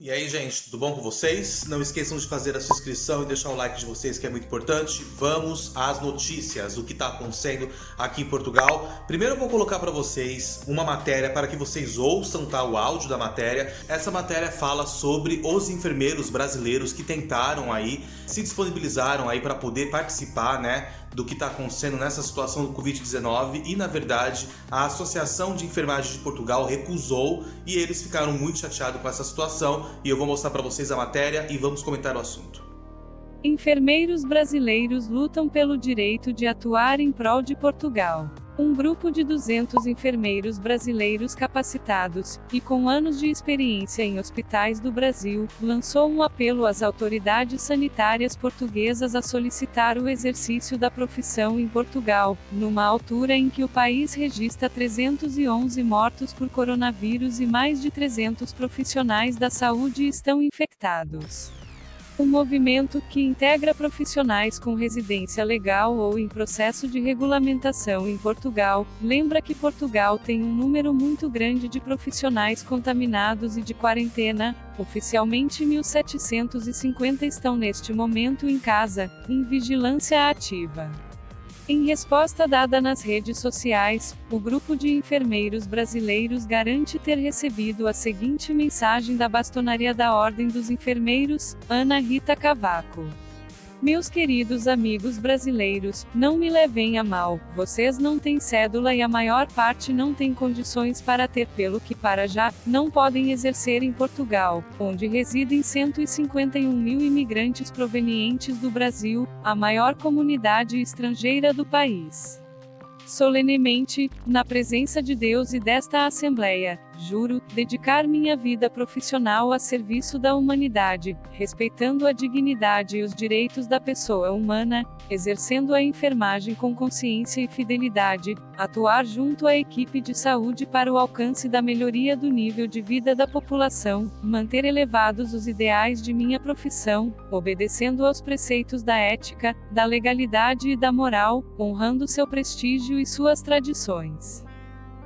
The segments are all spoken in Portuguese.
E aí, gente, tudo bom com vocês? Não esqueçam de fazer a sua inscrição e deixar o like de vocês, que é muito importante. Vamos às notícias, o que está acontecendo aqui em Portugal. Primeiro eu vou colocar para vocês uma matéria para que vocês ouçam, tá, o áudio da matéria. Essa matéria fala sobre os enfermeiros brasileiros que tentaram aí, se disponibilizaram aí para poder participar, né, do que está acontecendo nessa situação do Covid-19 e, na verdade, a Associação de Enfermagem de Portugal recusou e eles ficaram muito chateados com essa situação e eu vou mostrar para vocês a matéria e vamos comentar o assunto. Enfermeiros brasileiros lutam pelo direito de atuar em prol de Portugal. Um grupo de 200 enfermeiros brasileiros capacitados, e com anos de experiência em hospitais do Brasil, lançou um apelo às autoridades sanitárias portuguesas a solicitar o exercício da profissão em Portugal, numa altura em que o país registra 311 mortos por coronavírus e mais de 300 profissionais da saúde estão infectados. Um movimento que integra profissionais com residência legal ou em processo de regulamentação em Portugal, lembra que Portugal tem um número muito grande de profissionais contaminados e de quarentena. Oficialmente 1.750 estão neste momento em casa, em vigilância ativa. Em resposta dada nas redes sociais, o grupo de enfermeiros brasileiros garante ter recebido a seguinte mensagem da bastonaria da Ordem dos Enfermeiros, Ana Rita Cavaco. Meus queridos amigos brasileiros, não me levem a mal, vocês não têm cédula e a maior parte não tem condições para ter, pelo que para já, não podem exercer em Portugal, onde residem 151 mil imigrantes provenientes do Brasil, a maior comunidade estrangeira do país. Solenemente, na presença de Deus e desta Assembleia, juro dedicar minha vida profissional a serviço da humanidade, respeitando a dignidade e os direitos da pessoa humana, exercendo a enfermagem com consciência e fidelidade, atuar junto à equipe de saúde para o alcance da melhoria do nível de vida da população, manter elevados os ideais de minha profissão, obedecendo aos preceitos da ética, da legalidade e da moral, honrando seu prestígio e suas tradições.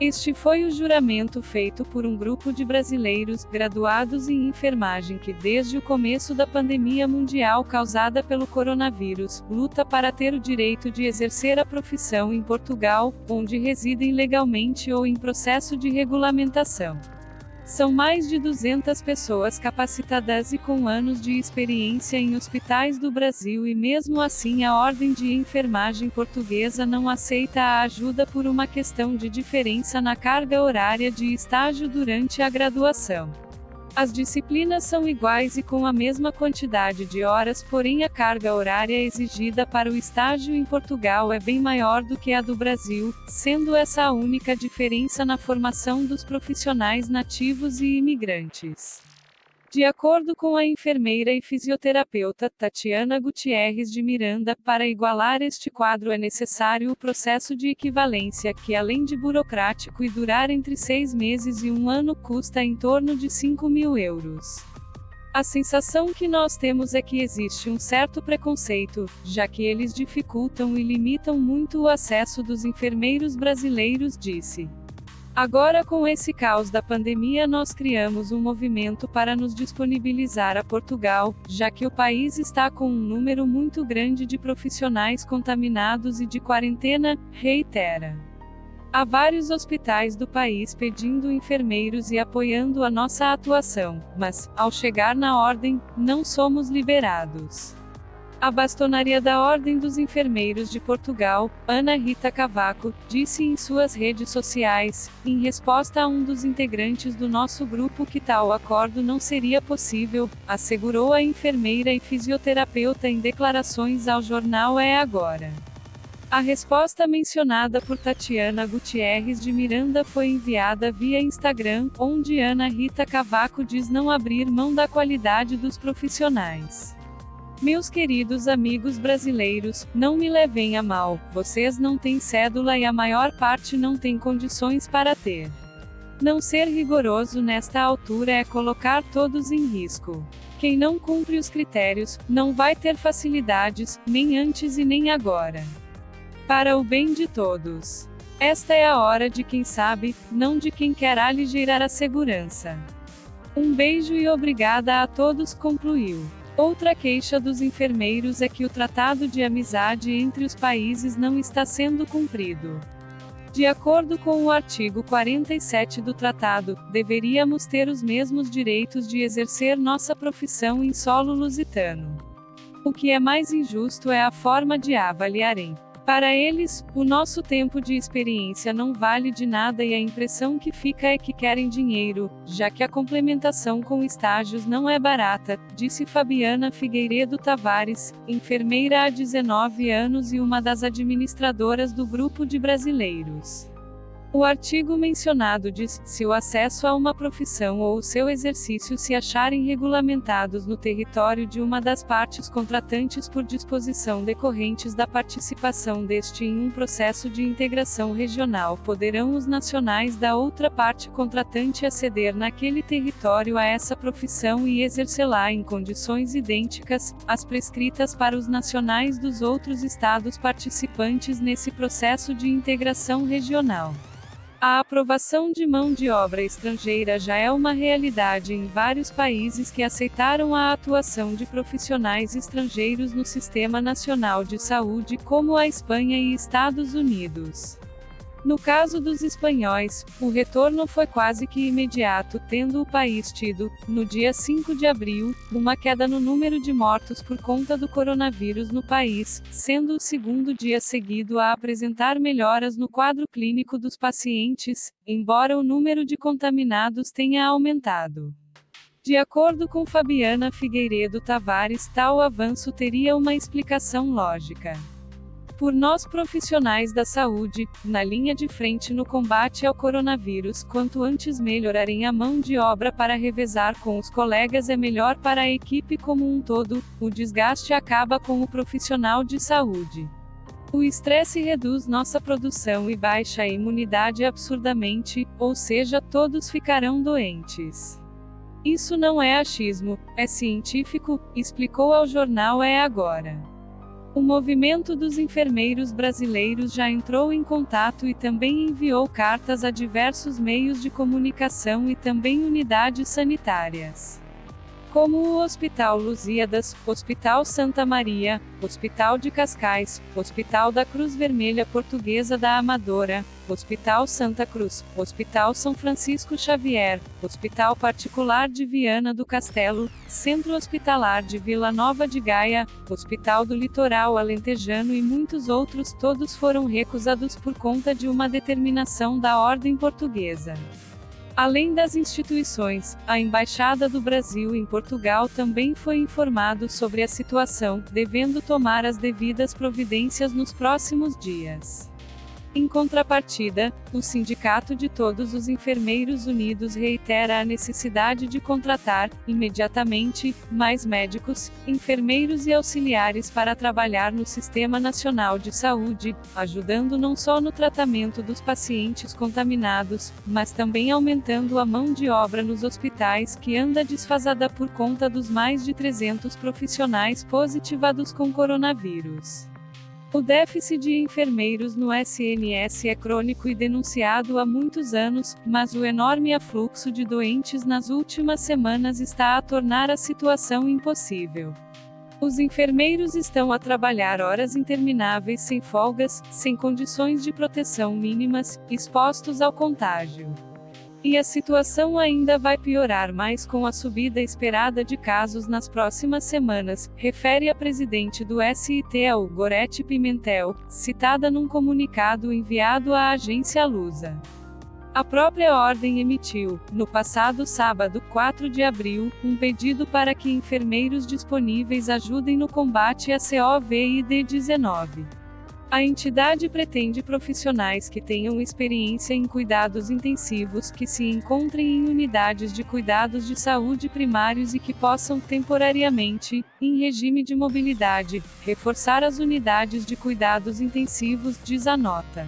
Este foi o juramento feito por um grupo de brasileiros, graduados em enfermagem que desde o começo da pandemia mundial causada pelo coronavírus, luta para ter o direito de exercer a profissão em Portugal, onde residem legalmente ou em processo de regulamentação. São mais de 200 pessoas capacitadas e com anos de experiência em hospitais do Brasil e mesmo assim a Ordem de Enfermagem Portuguesa não aceita a ajuda por uma questão de diferença na carga horária de estágio durante a graduação. As disciplinas são iguais e com a mesma quantidade de horas, porém a carga horária exigida para o estágio em Portugal é bem maior do que a do Brasil, sendo essa a única diferença na formação dos profissionais nativos e imigrantes. De acordo com a enfermeira e fisioterapeuta Tatiana Gutierrez de Miranda, para igualar este quadro é necessário o processo de equivalência, que além de burocrático e durar entre 6 meses e 1 ano, custa em torno de 5.000 euros. A sensação que nós temos é que existe um certo preconceito, já que eles dificultam e limitam muito o acesso dos enfermeiros brasileiros, disse. Agora, com esse caos da pandemia, nós criamos um movimento para nos disponibilizar a Portugal, já que o país está com um número muito grande de profissionais contaminados e de quarentena, reitera. Há vários hospitais do país pedindo enfermeiros e apoiando a nossa atuação, mas, ao chegar na ordem, não somos liberados. A bastonaria da Ordem dos Enfermeiros de Portugal, Ana Rita Cavaco, disse em suas redes sociais, em resposta a um dos integrantes do nosso grupo, que tal acordo não seria possível, assegurou a enfermeira e fisioterapeuta em declarações ao jornal É Agora. A resposta mencionada por Tatiana Gutierrez de Miranda foi enviada via Instagram, onde Ana Rita Cavaco diz não abrir mão da qualidade dos profissionais. Meus queridos amigos brasileiros, não me levem a mal, vocês não têm cédula e a maior parte não tem condições para ter. Não ser rigoroso nesta altura é colocar todos em risco. Quem não cumpre os critérios, não vai ter facilidades, nem antes e nem agora. Para o bem de todos. Esta é a hora de quem sabe, não de quem quer aligeirar a segurança. Um beijo e obrigada a todos, concluiu. Outra queixa dos enfermeiros é que o tratado de amizade entre os países não está sendo cumprido. De acordo com o artigo 47 do tratado, deveríamos ter os mesmos direitos de exercer nossa profissão em solo lusitano. O que é mais injusto é a forma de avaliarem. Para eles, o nosso tempo de experiência não vale de nada e a impressão que fica é que querem dinheiro, já que a complementação com estágios não é barata, disse Fabiana Figueiredo Tavares, enfermeira há 19 anos e uma das administradoras do grupo de brasileiros. O artigo mencionado diz: se o acesso a uma profissão ou o seu exercício se acharem regulamentados no território de uma das partes contratantes por disposição decorrentes da participação deste em um processo de integração regional, poderão os nacionais da outra parte contratante aceder naquele território a essa profissão e exercê-la em condições idênticas às prescritas para os nacionais dos outros estados participantes nesse processo de integração regional. A aprovação de mão de obra estrangeira já é uma realidade em vários países que aceitaram a atuação de profissionais estrangeiros no Sistema Nacional de Saúde, como a Espanha e Estados Unidos. No caso dos espanhóis, o retorno foi quase que imediato, tendo o país tido, no dia 5 de abril, uma queda no número de mortos por conta do coronavírus no país, sendo o segundo dia seguido a apresentar melhoras no quadro clínico dos pacientes, embora o número de contaminados tenha aumentado. De acordo com Fabiana Figueiredo Tavares, tal avanço teria uma explicação lógica. Por nós profissionais da saúde, na linha de frente no combate ao coronavírus, quanto antes melhorarem a mão de obra para revezar com os colegas é melhor para a equipe como um todo, o desgaste acaba com o profissional de saúde. O estresse reduz nossa produção e baixa a imunidade absurdamente, ou seja, todos ficarão doentes. Isso não é achismo, é científico, explicou ao jornal É Agora. O movimento dos enfermeiros brasileiros já entrou em contato e também enviou cartas a diversos meios de comunicação e também unidades sanitárias, como o Hospital Lusíadas, Hospital Santa Maria, Hospital de Cascais, Hospital da Cruz Vermelha Portuguesa da Amadora, Hospital Santa Cruz, Hospital São Francisco Xavier, Hospital Particular de Viana do Castelo, Centro Hospitalar de Vila Nova de Gaia, Hospital do Litoral Alentejano e muitos outros, todos foram recusados por conta de uma determinação da ordem portuguesa. Além das instituições, a Embaixada do Brasil em Portugal também foi informado sobre a situação, devendo tomar as devidas providências nos próximos dias. Em contrapartida, o Sindicato de Todos os Enfermeiros Unidos reitera a necessidade de contratar, imediatamente, mais médicos, enfermeiros e auxiliares para trabalhar no Sistema Nacional de Saúde, ajudando não só no tratamento dos pacientes contaminados, mas também aumentando a mão de obra nos hospitais que anda desfasada por conta dos mais de 300 profissionais positivados com coronavírus. O déficit de enfermeiros no SNS é crônico e denunciado há muitos anos, mas o enorme afluxo de doentes nas últimas semanas está a tornar a situação impossível. Os enfermeiros estão a trabalhar horas intermináveis sem folgas, sem condições de proteção mínimas, expostos ao contágio. E a situação ainda vai piorar mais com a subida esperada de casos nas próximas semanas, refere a presidente do SITEL, Gorete Pimentel, citada num comunicado enviado à agência Lusa. A própria ordem emitiu, no passado sábado, 4 de abril, um pedido para que enfermeiros disponíveis ajudem no combate à Covid-19. A entidade pretende profissionais que tenham experiência em cuidados intensivos que se encontrem em unidades de cuidados de saúde primários e que possam temporariamente, em regime de mobilidade, reforçar as unidades de cuidados intensivos, diz a nota.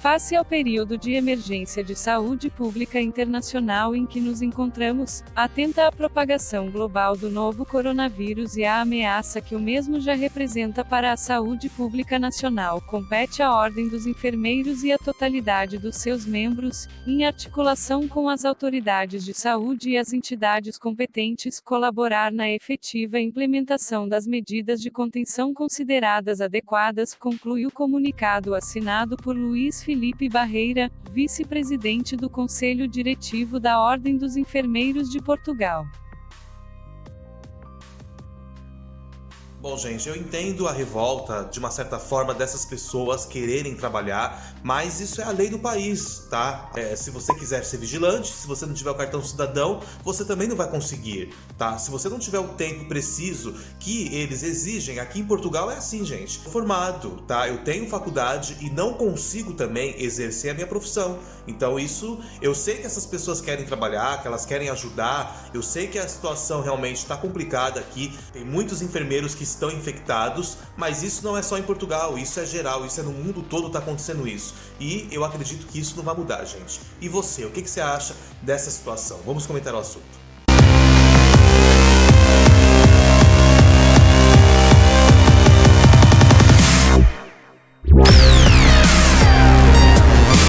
Face ao período de emergência de saúde pública internacional em que nos encontramos, atenta à propagação global do novo coronavírus e à ameaça que o mesmo já representa para a saúde pública nacional, compete à Ordem dos Enfermeiros e à totalidade dos seus membros, em articulação com as autoridades de saúde e as entidades competentes, colaborar na efetiva implementação das medidas de contenção consideradas adequadas, conclui o comunicado assinado por Luiz Felipe Barreira, vice-presidente do Conselho Diretivo da Ordem dos Enfermeiros de Portugal. Bom, gente, eu entendo a revolta, de uma certa forma, dessas pessoas quererem trabalhar, mas isso é a lei do país, tá? Se você quiser ser vigilante, se você não tiver o cartão cidadão, você também não vai conseguir, tá? Se você não tiver o tempo preciso que eles exigem, aqui em Portugal é assim, gente. Formado, tá? Eu tenho faculdade e não consigo também exercer a minha profissão. Então isso, eu sei que essas pessoas querem trabalhar, que elas querem ajudar, eu sei que a situação realmente está complicada aqui, tem muitos enfermeiros que estão infectados, mas isso não é só em Portugal, isso é geral, isso é no mundo todo, está acontecendo isso. E eu acredito que isso não vai mudar, gente. E você, o que você acha dessa situação? Vamos comentar o assunto.